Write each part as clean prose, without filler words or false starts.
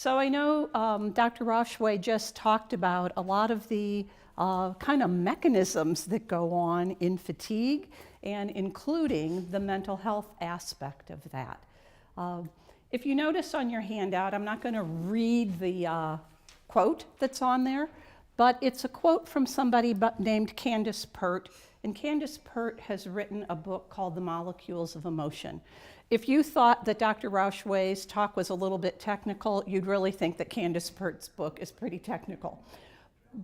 So I know Dr. Roshway just talked about a lot of the kind of mechanisms that go on in fatigue, and including the mental health aspect of that. If you notice on your handout, I'm not going to read the quote that's on there, but it's a quote from somebody named Candace Pert, and Candace Pert has written a book called The Molecules of Emotion. If you thought that Dr. Roshway's talk was a little bit technical, you'd really think that Candace Pert's book is pretty technical.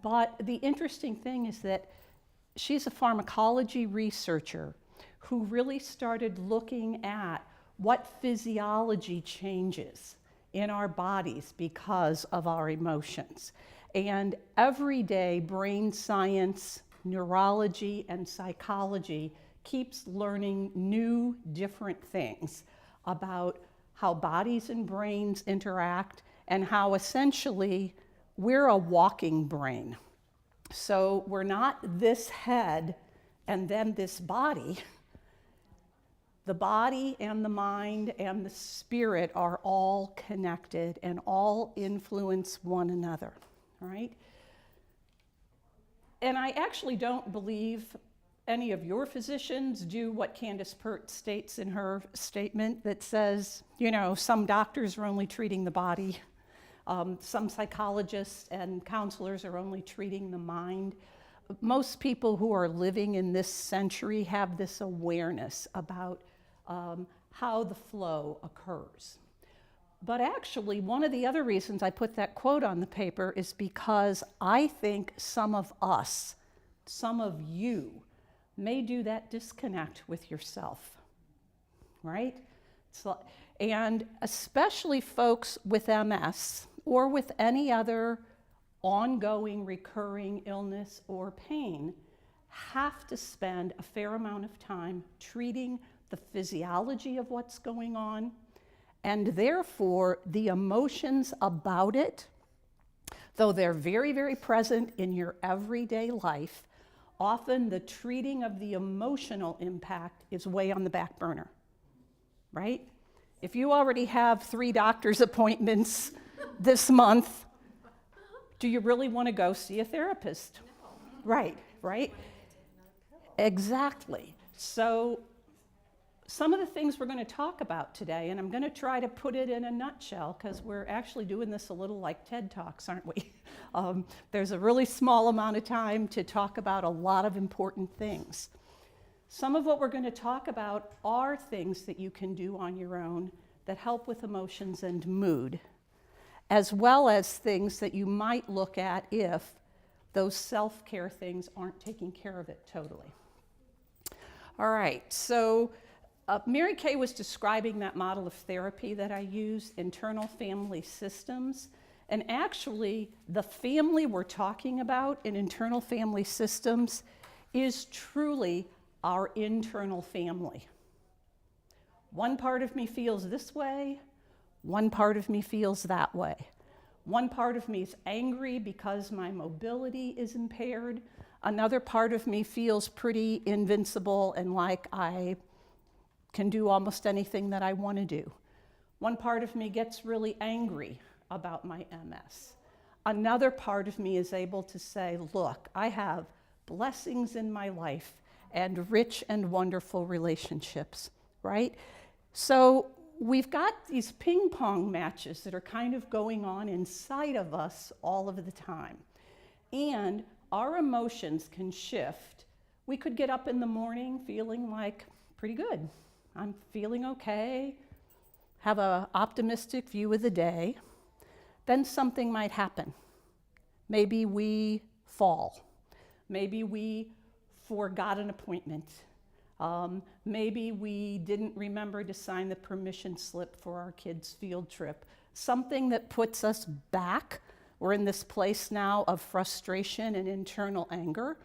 But the interesting thing is that she's a pharmacology researcher who really started looking at what physiology changes in our bodies because of our emotions. And everyday brain science, neurology, and psychology keeps learning new, different things about how bodies and brains interact and how essentially we're a walking brain. So we're not this head and then this body. The body and the mind and the spirit are all connected and all influence one another, right? And I actually don't believe any of your physicians do what Candace Pert states in her statement that says, you know, some doctors are only treating the body, some psychologists and counselors are only treating the mind. Most people who are living in this century have this awareness about how the flow occurs. But actually, one of the other reasons I put that quote on the paper is because I think some of us, some of you, may do that disconnect with yourself, right? And especially folks with MS or with any other ongoing recurring illness or pain have to spend a fair amount of time treating the physiology of what's going on, and therefore the emotions about it, though they're very, very present in your everyday life, often the treating of the emotional impact is way on the back burner, right? If you already have 3 doctor's appointments this month, do you really want to go see a therapist? No. Right? Exactly. So some of the things we're going to talk about today, and I'm going to try to put it in a nutshell because we're actually doing this a little like TED Talks, aren't we? There's a really small amount of time to talk about a lot of important things. Some of what we're going to talk about are things that you can do on your own that help with emotions and mood, as well as things that you might look at if those self-care things aren't taking care of it totally. All right, so Mary Kay was describing that model of therapy that I use, internal family systems. And actually, the family we're talking about in internal family systems is truly our internal family. One part of me feels this way, one part of me feels that way. One part of me is angry because my mobility is impaired. Another part of me feels pretty invincible and like I can do almost anything that I want to do. One part of me gets really angry about my MS. Another part of me is able to say, look, I have blessings in my life and rich and wonderful relationships, right? So we've got these ping pong matches that are kind of going on inside of us all of the time. And our emotions can shift. We could get up in the morning feeling like pretty good. I'm feeling okay, have an optimistic view of the day. Then something might happen. Maybe we fall. Maybe we forgot an appointment. Maybe we didn't remember to sign the permission slip for our kids' field trip. Something that puts us back. We're in this place now of frustration and internal anger.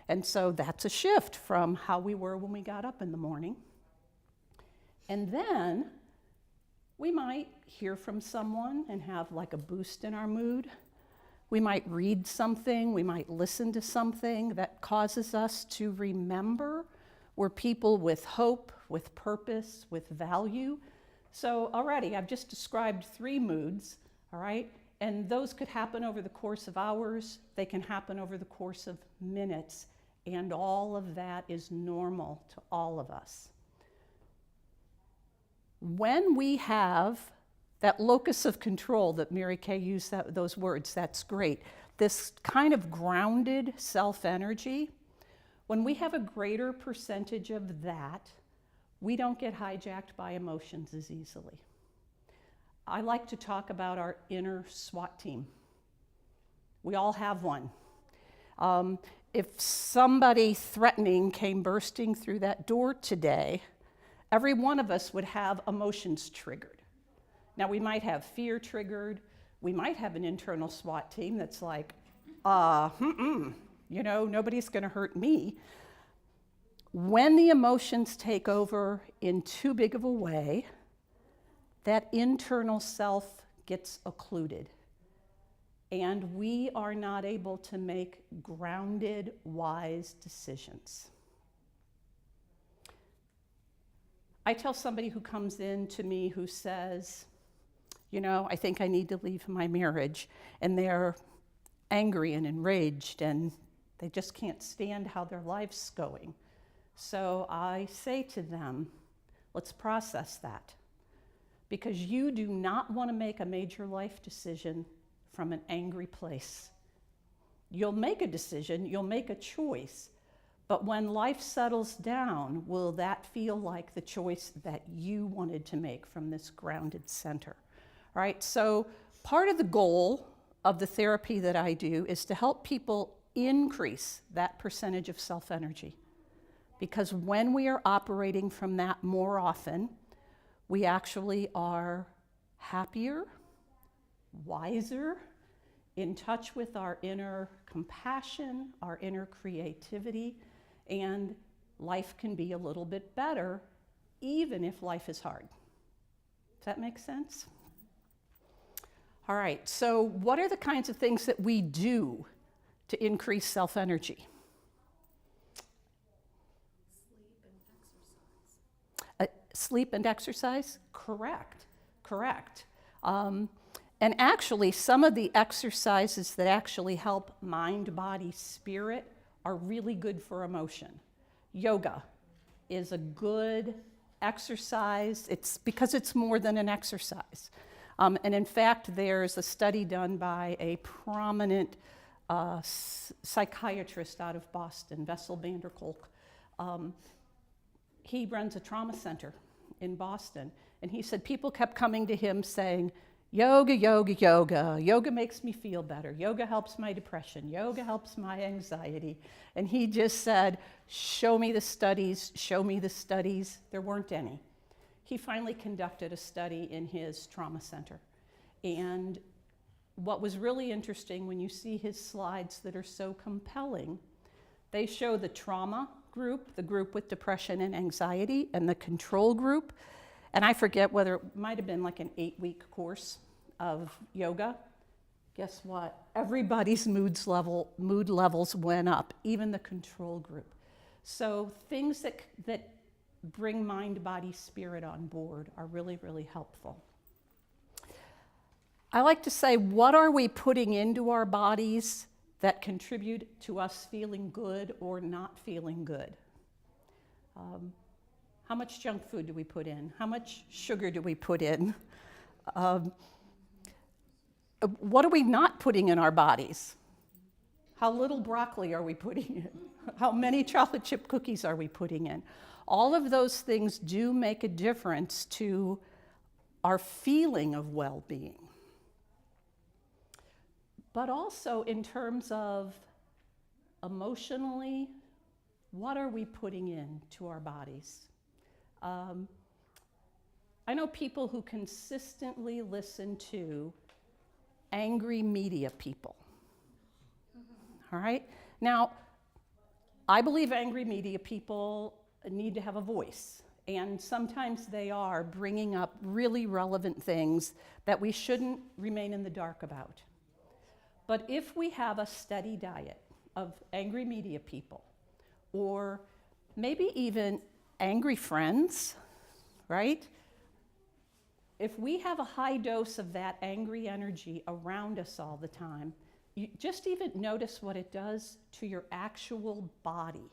And so that's a shift from how we were when we got up in the morning. And then we might hear from someone and have like a boost in our mood. We might read something, we might listen to something that causes us to remember we're people with hope, with purpose, with value. So already I've just described 3 moods. all right? And those could happen over the course of hours, they can happen over the course of minutes, and all of that is normal to all of us. When we have that locus of control that Mary Kay used those words, that's great. This kind of grounded self-energy, when we have a greater percentage of that, we don't get hijacked by emotions as easily. I like to talk about our inner SWAT team. We all have one. If somebody threatening came bursting through that door today, every one of us would have emotions triggered. Now, we might have fear triggered. We might have an internal SWAT team that's like, nobody's going to hurt me. When the emotions take over in too big of a way, that internal self gets occluded. And we are not able to make grounded, wise decisions. I tell somebody who comes in to me who says, I think I need to leave my marriage, and they're angry and enraged, and they just can't stand how their life's going. So I say to them, let's process that. Because you do not want to make a major life decision from an angry place. You'll make a decision, you'll make a choice, but when life settles down, will that feel like the choice that you wanted to make from this grounded center? All right, so part of the goal of the therapy that I do is to help people increase that percentage of self-energy. Because when we are operating from that more often, we actually are happier, wiser, in touch with our inner compassion, our inner creativity, and life can be a little bit better, even if life is hard. Does that make sense? All right, so what are the kinds of things that we do to increase self-energy? Sleep and exercise? Correct. And actually, some of the exercises that actually help mind, body, spirit are really good for emotion. Yoga is a good exercise. It's because it's more than an exercise. And in fact, there's a study done by a prominent psychiatrist out of Boston, Bessel van der Kolk. He runs a trauma center in Boston, and he said people kept coming to him saying, yoga, yoga, yoga. Yoga makes me feel better. Yoga helps my depression. Yoga helps my anxiety. And he just said, show me the studies, show me the studies. There weren't any. He finally conducted a study in his trauma center. And what was really interesting when you see his slides that are so compelling, they show the trauma group, the group with depression and anxiety, and the control group. And I forget whether it might have been like an 8-week course of yoga. Guess what? Everybody's mood levels went up, even the control group. So things that bring mind, body, spirit on board are really, really helpful. I like to say, what are we putting into our bodies that contribute to us feeling good or not feeling good? How much junk food do we put in? How much sugar do we put in? What are we not putting in our bodies? How little broccoli are we putting in? How many chocolate chip cookies are we putting in? All of those things do make a difference to our feeling of well-being. But also in terms of emotionally, what are we putting in to our bodies? I know people who consistently listen to angry media people. All right? Now, I believe angry media people need to have a voice, and sometimes they are bringing up really relevant things that we shouldn't remain in the dark about. But if we have a steady diet of angry media people, or maybe even angry friends, right? if we have a high dose of that angry energy around us all the time, you just even notice what it does to your actual body,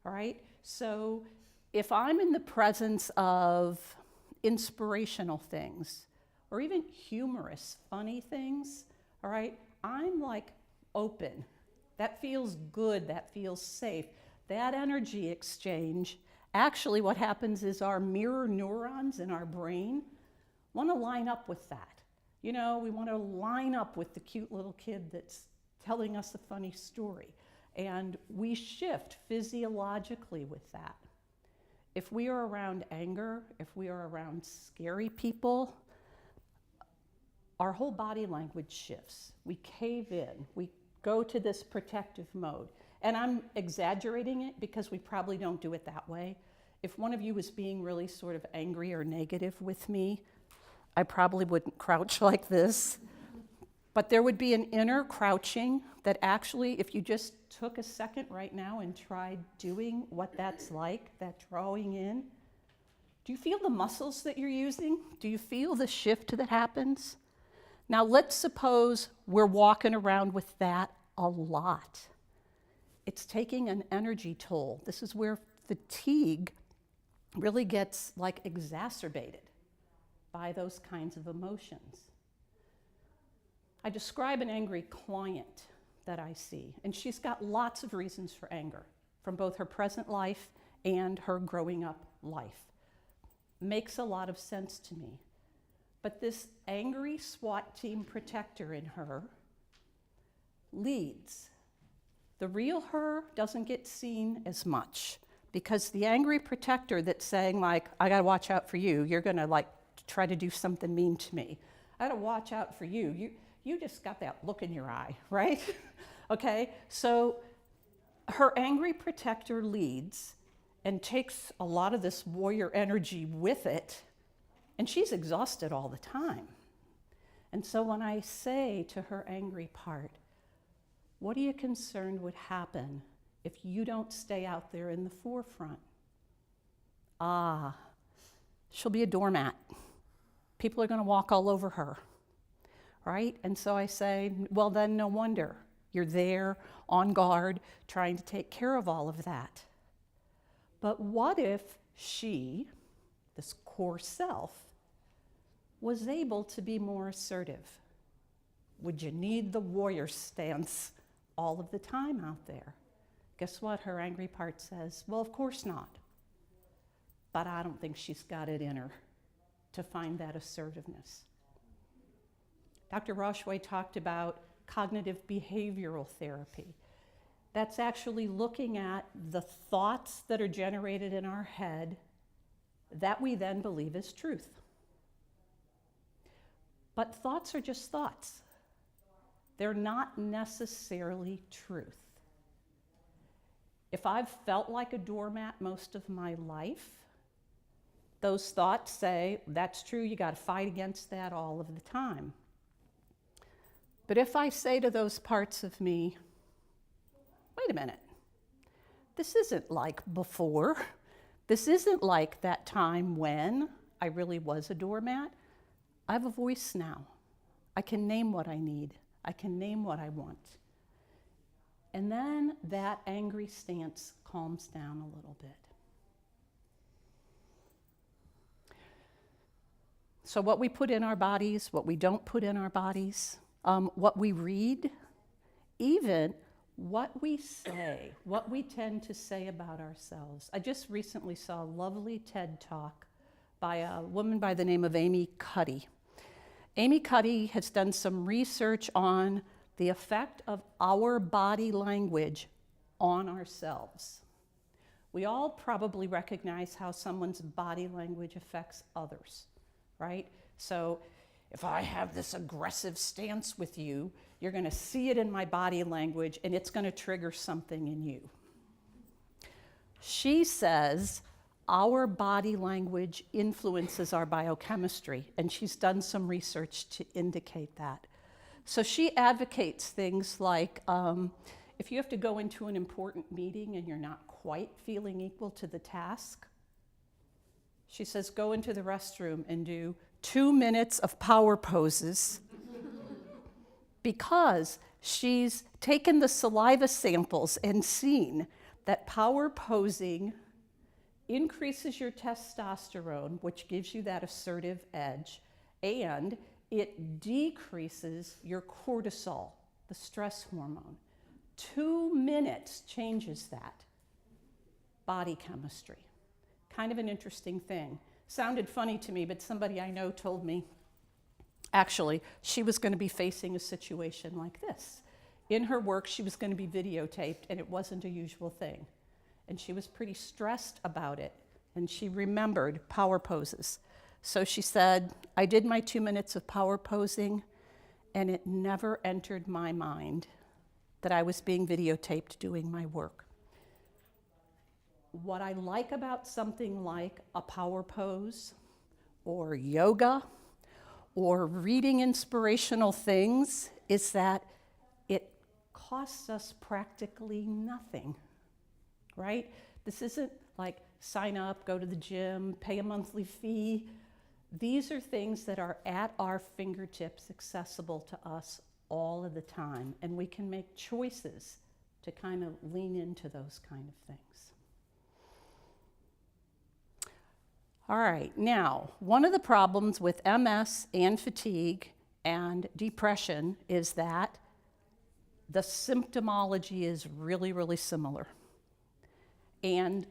all right? So if I'm in the presence of inspirational things, or even humorous, funny things, all right, I'm like open. That feels good, that feels safe. That energy exchange, actually what happens is our mirror neurons in our brain want to line up with that. You know, we want to line up with the cute little kid that's telling us a funny story. And we shift physiologically with that. If we are around anger, if we are around scary people, our whole body language shifts. We cave in. We go to this protective mode. And I'm exaggerating it because we probably don't do it that way. If one of you was being really sort of angry or negative with me, I probably wouldn't crouch like this. But there would be an inner crouching that actually, if you just took a second right now and tried doing what that's like, that drawing in, do you feel the muscles that you're using? Do you feel the shift that happens? Now let's suppose we're walking around with that a lot. It's taking an energy toll. This is where fatigue really gets like exacerbated by those kinds of emotions. I describe an angry client that I see, and she's got lots of reasons for anger from both her present life and her growing up life. Makes a lot of sense to me. But this angry SWAT team protector in her leads. The real her doesn't get seen as much because the angry protector that's saying like, I gotta watch out for you, you're gonna like try to do something mean to me. I gotta watch out for you. You just got that look in your eye, right? Okay, so her angry protector leads and takes a lot of this warrior energy with it, and she's exhausted all the time. And so when I say to her angry part, what are you concerned would happen if you don't stay out there in the forefront? Ah, she'll be a doormat. People are gonna walk all over her, right? And so I say, well then no wonder. You're there on guard, trying to take care of all of that. But what if she, this core self, was able to be more assertive? Would you need the warrior stance all of the time out there? Guess what? Her angry part says, well, of course not. But I don't think she's got it in her to find that assertiveness. Dr. Roshway talked about cognitive behavioral therapy. That's actually looking at the thoughts that are generated in our head that we then believe is truth. But thoughts are just thoughts. They're not necessarily truth. If I've felt like a doormat most of my life, those thoughts say, that's true, you got to fight against that all of the time. But if I say to those parts of me, wait a minute, this isn't like before. This isn't like that time when I really was a doormat. I have a voice now. I can name what I need. I can name what I want. And then that angry stance calms down a little bit. So what we put in our bodies, what we don't put in our bodies, what we read, even what we say, what we tend to say about ourselves. I just recently saw a lovely TED Talk by a woman by the name of Amy Cuddy. Amy Cuddy has done some research on the effect of our body language on ourselves. We all probably recognize how someone's body language affects others, right? So if I have this aggressive stance with you, you're going to see it in my body language and it's going to trigger something in you. She says our body language influences our biochemistry, and she's done some research to indicate that. So she advocates things like if you have to go into an important meeting and you're not quite feeling equal to the task, she says go into the restroom and do 2 minutes of power poses because she's taken the saliva samples and seen that power posing increases your testosterone, which gives you that assertive edge, and it decreases your cortisol, the stress hormone. 2 minutes changes that body chemistry. Kind of an interesting thing. Sounded funny to me, but somebody I know told me, actually, she was going to be facing a situation like this. In her work, she was going to be videotaped, and it wasn't a usual thing. And she was pretty stressed about it, and she remembered power poses. So she said, I did my 2 minutes of power posing, and it never entered my mind that I was being videotaped doing my work. What I like about something like a power pose, or yoga, or reading inspirational things, is that it costs us practically nothing, right? This isn't like sign up, go to the gym, pay a monthly fee. These are things that are at our fingertips, accessible to us all of the time, and we can make choices to kind of lean into those kind of things. All right, now, one of the problems with MS and fatigue and depression is that the symptomology is really, really similar. And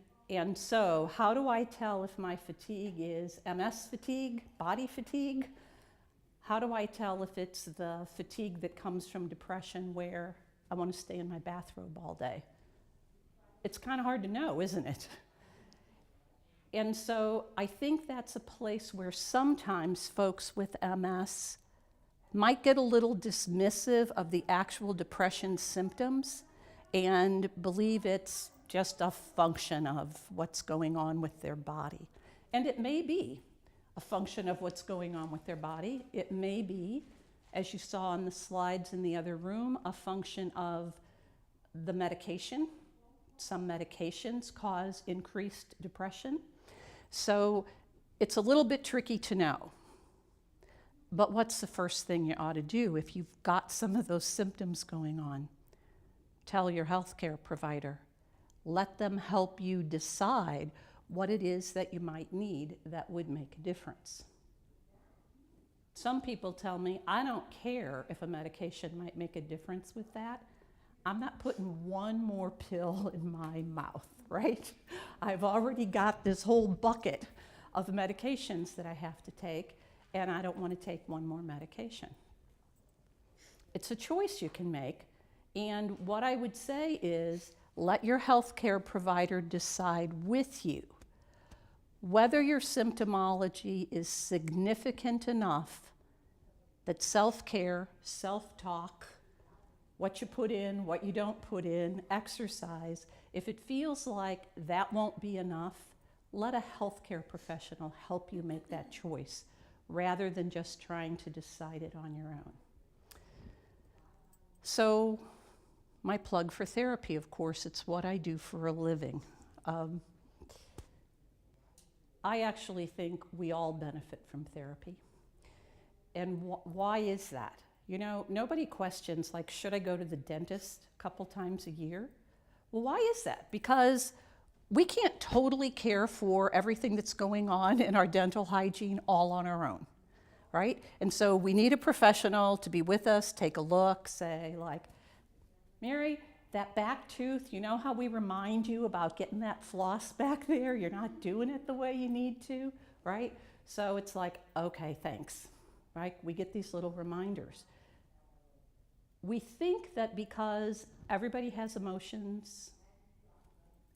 so how do I tell if my fatigue is MS fatigue, body fatigue? How do I tell if it's the fatigue that comes from depression where I want to stay in my bathrobe all day? It's kind of hard to know, isn't it? And so I think that's a place where sometimes folks with MS might get a little dismissive of the actual depression symptoms and believe it's just a function of what's going on with their body. And it may be a function of what's going on with their body. It may be, as you saw on the slides in the other room, a function of the medication. Some medications cause increased depression. So it's a little bit tricky to know. But what's the first thing you ought to do if you've got some of those symptoms going on? Tell your healthcare provider. Let them help you decide what it is that you might need that would make a difference. Some people tell me, I don't care if a medication might make a difference with that. I'm not putting one more pill in my mouth, right? I've already got this whole bucket of medications that I have to take, and I don't want to take one more medication. It's a choice you can make, and what I would say is let your healthcare provider decide with you whether your symptomology is significant enough that self-care, self-talk, what you put in, what you don't put in, exercise, if it feels like that won't be enough, let a healthcare professional help you make that choice rather than just trying to decide it on your own. So, my plug for therapy, of course, it's what I do for a living. I actually think we all benefit from therapy. And why is that? You know, nobody questions, like, should I go to the dentist a couple times a year? Well, why is that? Because we can't totally care for everything that's going on in our dental hygiene all on our own, right? And so we need a professional to be with us, take a look, say, like, Mary, that back tooth, you know how we remind you about getting that floss back there? You're not doing it the way you need to, right? So it's like, okay, thanks, right? We get these little reminders. We think that because everybody has emotions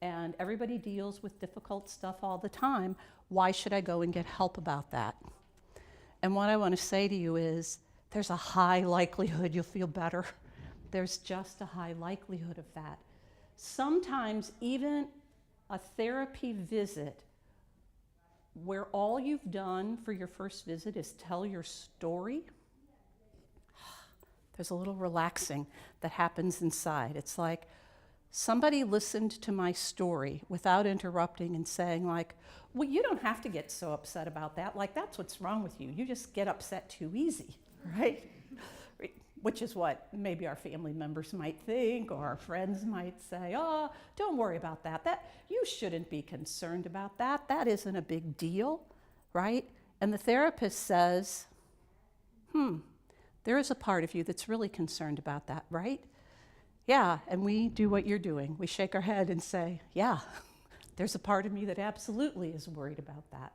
and everybody deals with difficult stuff all the time, why should I go and get help about that? And what I want to say to you is there's a high likelihood you'll feel better. There's just a high likelihood of that. Sometimes even a therapy visit where all you've done for your first visit is tell your story, there's a little relaxing that happens inside. It's like, somebody listened to my story without interrupting and saying like, well, you don't have to get so upset about that. Like, that's what's wrong with you. You just get upset too easy, right? Which is what maybe our family members might think, or our friends might say, oh, don't worry about that. You shouldn't be concerned about that. That isn't a big deal, right? And the therapist says, there is a part of you that's really concerned about that, right? Yeah, and we do what you're doing. We shake our head and say, yeah, there's a part of me that absolutely is worried about that.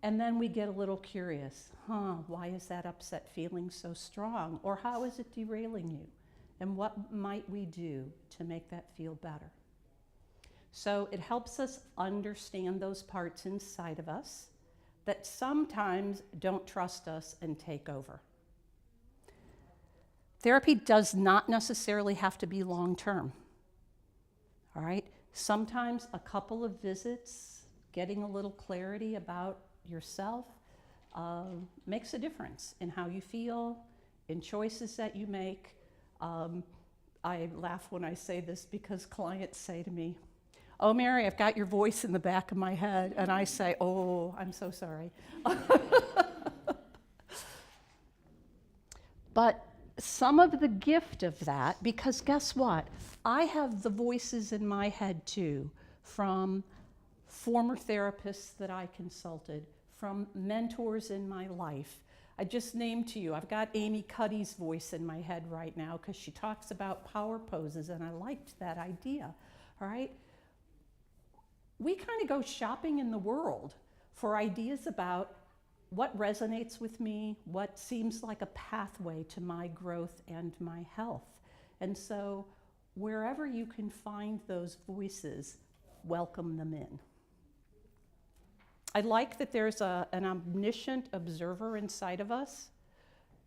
And then we get a little curious. Why is that upset feeling so strong? Or how is it derailing you? And what might we do to make that feel better? So it helps us understand those parts inside of us that sometimes don't trust us and take over. Therapy does not necessarily have to be long-term, all right? Sometimes a couple of visits, getting a little clarity about yourself makes a difference in how you feel, in choices that you make. I laugh when I say this because clients say to me, oh, Mary, I've got your voice in the back of my head. And I say, oh, I'm so sorry. But some of the gift of that, because guess what? I have the voices in my head too, from former therapists that I consulted, from mentors in my life. I just named to you, I've got Amy Cuddy's voice in my head right now because she talks about power poses and I liked that idea, all right? We kind of go shopping in the world for ideas about what resonates with me, what seems like a pathway to my growth and my health. And so wherever you can find those voices, welcome them in. I like that there's an omniscient observer inside of us.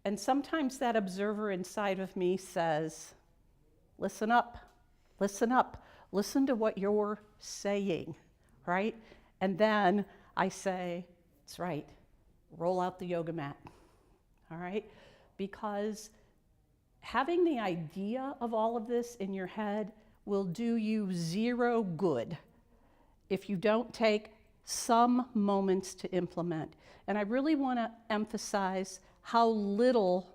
And sometimes that observer inside of me says, listen up, listen up, listen to what you're saying, right? And then I say, that's right, roll out the yoga mat, all right? Because having the idea of all of this in your head will do you zero good if you don't take some moments to implement. And I really want to emphasize how little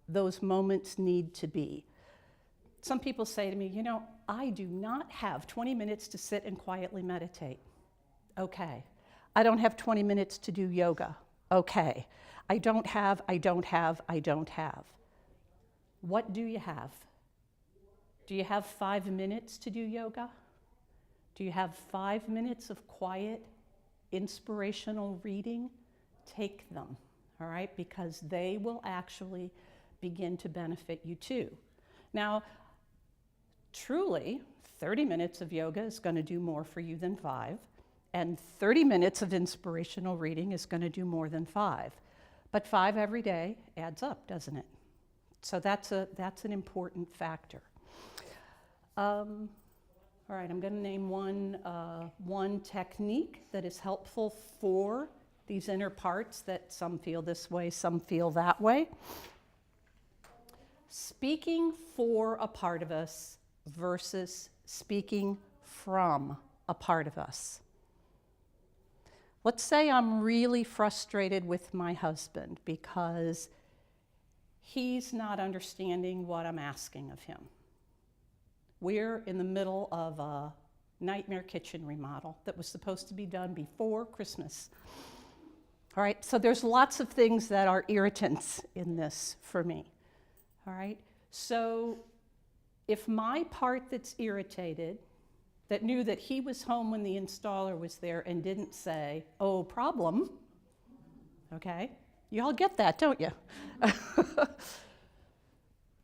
those moments need to be. Some people say to me, you know, I do not have 20 minutes to sit and quietly meditate. Okay. I don't have 20 minutes to do yoga. Okay. I don't have. What do you have? Do you have 5 minutes to do yoga? Do you have 5 minutes of quiet, inspirational reading? Take them, all right? Because they will actually begin to benefit you too. Now, truly, 30 minutes of yoga is going to do more for you than 5, and 30 minutes of inspirational reading is going to do more than 5. But 5 every day adds up, doesn't it? So that's an important factor. All right, I'm going to name one technique that is helpful for these inner parts that some feel this way, some feel that way. Speaking for a part of us versus speaking from a part of us. Let's say I'm really frustrated with my husband because he's not understanding what I'm asking of him. We're in the middle of a nightmare kitchen remodel that was supposed to be done before Christmas. All right, so there's lots of things that are irritants in this for me. All right, so if my part that's irritated, that knew that he was home when the installer was there and didn't say, oh, problem, okay? You all get that, don't you?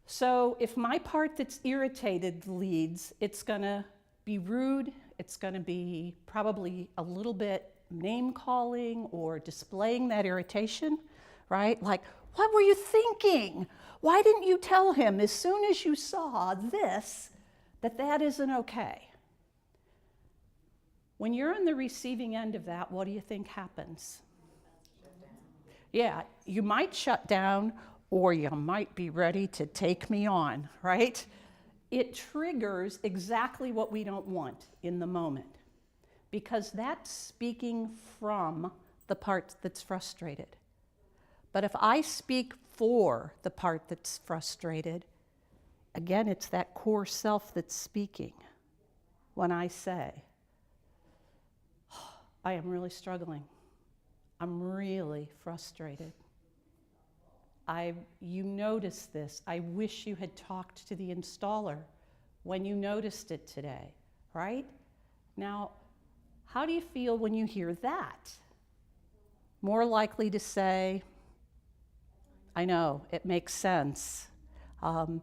So if my part that's irritated leads, it's gonna be rude, it's gonna be probably a little bit name calling or displaying that irritation, right? Like, what were you thinking? Why didn't you tell him as soon as you saw this that that isn't okay? When you're on the receiving end of that, what do you think happens? Yeah, you might shut down or you might be ready to take me on, right? it triggers exactly what we don't want in the moment, because that's speaking from the part that's frustrated. But if I speak for the part that's frustrated, again, it's that core self that's speaking. When I say, oh, I am really struggling. I'm really frustrated. You noticed this. I wish you had talked to the installer when you noticed it today, right? Now, how do you feel when you hear that? More likely to say, I know, it makes sense. And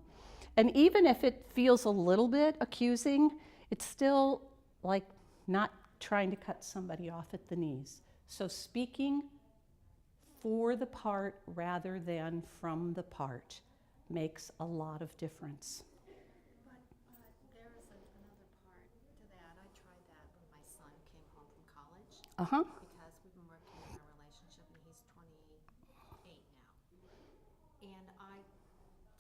even if it feels a little bit accusing, it's still like not trying to cut somebody off at the knees. So speaking for the part rather than from the part makes a lot of difference. But there is another part to that. I tried that when my son came home from college. Uh-huh. Because we've been working on our relationship and he's 28 now. And I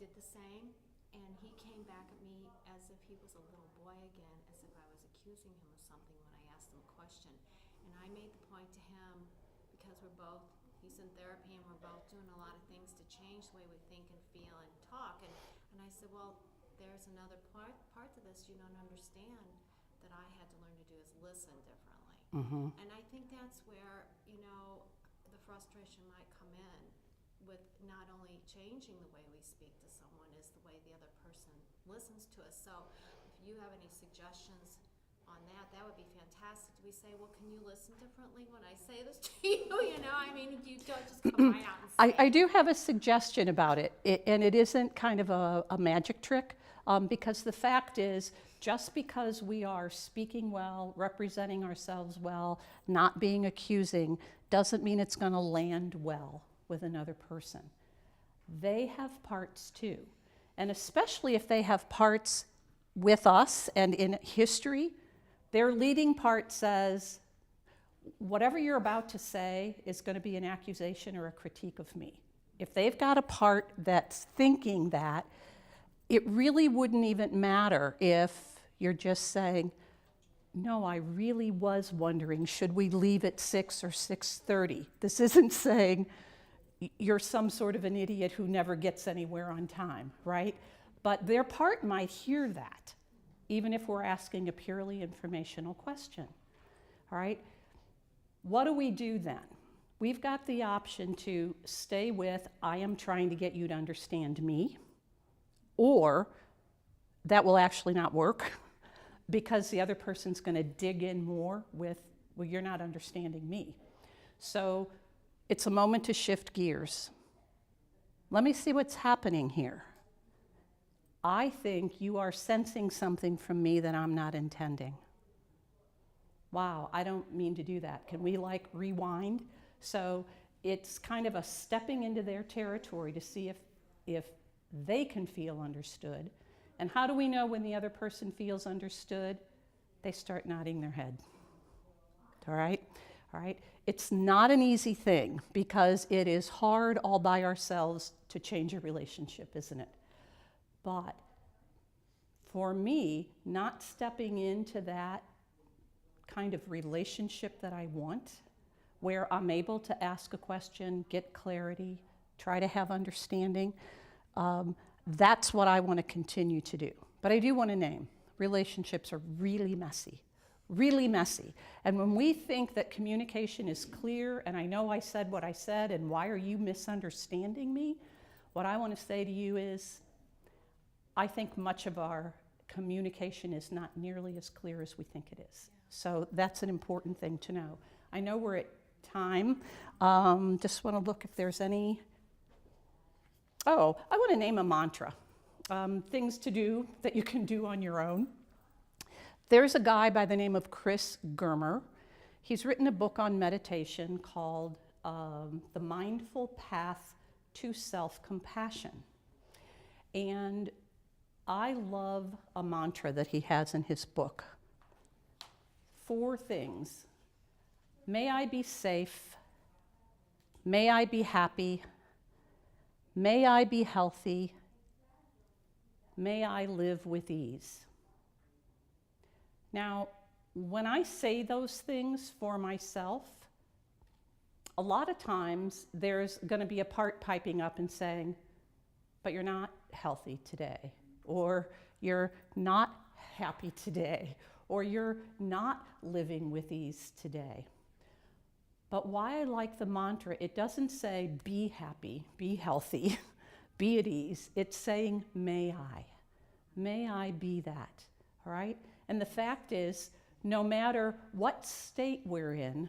did the same, and he came back at me as if he was a little boy again, as if I was accusing him of something when I asked him a question. And I made the point to him, because he's in therapy and we're both doing a lot of things to change the way we think and feel and talk. And I said, well, there's another part to this you don't understand that I had to learn to do, is listen differently. Mm-hmm. And I think that's where, the frustration might come in with not only changing the way we speak to someone, is the way the other person listens to us. So if you have any suggestions on that would be fantastic. Do we say, well, can you listen differently when I say this to you? You don't just come right out and say I do have a suggestion about it, and it isn't kind of a magic trick, because the fact is, just because we are speaking well, representing ourselves well, not being accusing, doesn't mean it's going to land well with another person. They have parts too, and especially if they have parts with us and in history, their leading part says, whatever you're about to say is going to be an accusation or a critique of me. If they've got a part that's thinking that, it really wouldn't even matter if you're just saying, no, I really was wondering, should we leave at 6 or 6:30? This isn't saying you're some sort of an idiot who never gets anywhere on time, right? But their part might hear that, even if we're asking a purely informational question, all right? What do we do then? We've got the option to stay with, I am trying to get you to understand me, or that will actually not work because the other person's going to dig in more with, well, you're not understanding me. So it's a moment to shift gears. Let me see what's happening here. I think you are sensing something from me that I'm not intending. Wow, I don't mean to do that. Can we rewind? So it's kind of a stepping into their territory to see if they can feel understood. And how do we know when the other person feels understood? They start nodding their head. All right? All right? It's not an easy thing because it is hard all by ourselves to change a relationship, isn't it? But for me, not stepping into that kind of relationship that I want, where I'm able to ask a question, get clarity, try to have understanding, that's what I want to continue to do. But I do want to name, relationships are really messy. Really messy. And when we think that communication is clear, and I know I said what I said, and why are you misunderstanding me? What I want to say to you is, I think much of our communication is not nearly as clear as we think it is. So that's an important thing to know. I know we're at time. Just want to look if there's any. Oh, I want to name a mantra. Things to do that you can do on your own. There's a guy by the name of Chris Germer. He's written a book on meditation called The Mindful Path to Self-Compassion. And I love a mantra that he has in his book. 4 things. May I be safe. May I be happy. May I be healthy. May I live with ease. Now, when I say those things for myself, a lot of times there's going to be a part piping up and saying, but you're not healthy today, or you're not happy today, or you're not living with ease today. But why I like the mantra, it doesn't say be happy, be healthy, be at ease. It's saying, may I be that, all right? And the fact is, no matter what state we're in,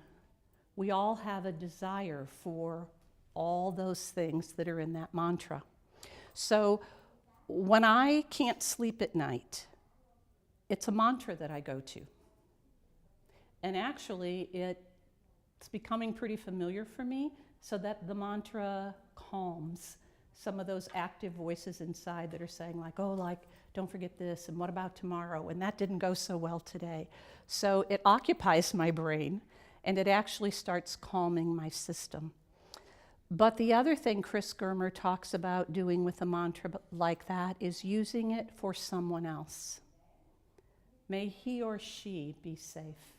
we all have a desire for all those things that are in that mantra. So when I can't sleep at night, it's a mantra that I go to. And actually, it's becoming pretty familiar for me, so that the mantra calms some of those active voices inside that are saying like, oh, like, don't forget this, and what about tomorrow? And that didn't go so well today. So it occupies my brain, and it actually starts calming my system. But the other thing Chris Germer talks about doing with a mantra like that is using it for someone else. May he or she be safe,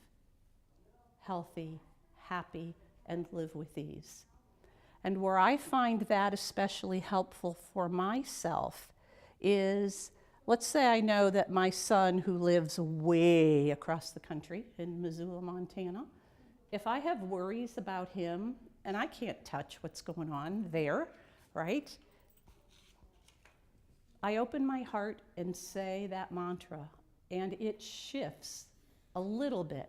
healthy, happy, and live with ease. And where I find that especially helpful for myself is, let's say I know that my son, who lives way across the country in Missoula, Montana, if I have worries about him, and I can't touch what's going on there, right? I open my heart and say that mantra, and it shifts a little bit,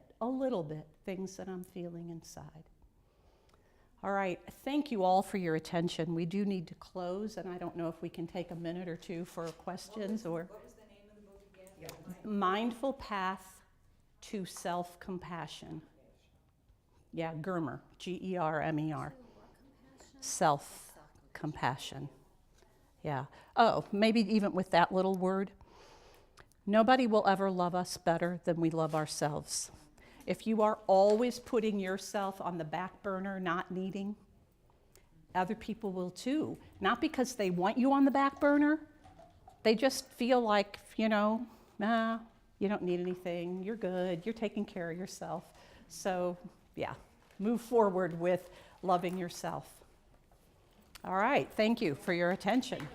things that I'm feeling inside. All right, thank you all for your attention. We do need to close, and I don't know if we can take a minute or two for questions or... What was the name of the book again? Mindful Path to Self-Compassion. Yeah, Germer, G-E-R-M-E-R. Self-compassion. Yeah. Oh, maybe even with that little word. Nobody will ever love us better than we love ourselves. If you are always putting yourself on the back burner, not needing, other people will too. Not because they want you on the back burner. They just feel like, you don't need anything. You're good. You're taking care of yourself. So, yeah, move forward with loving yourself. All right, thank you for your attention.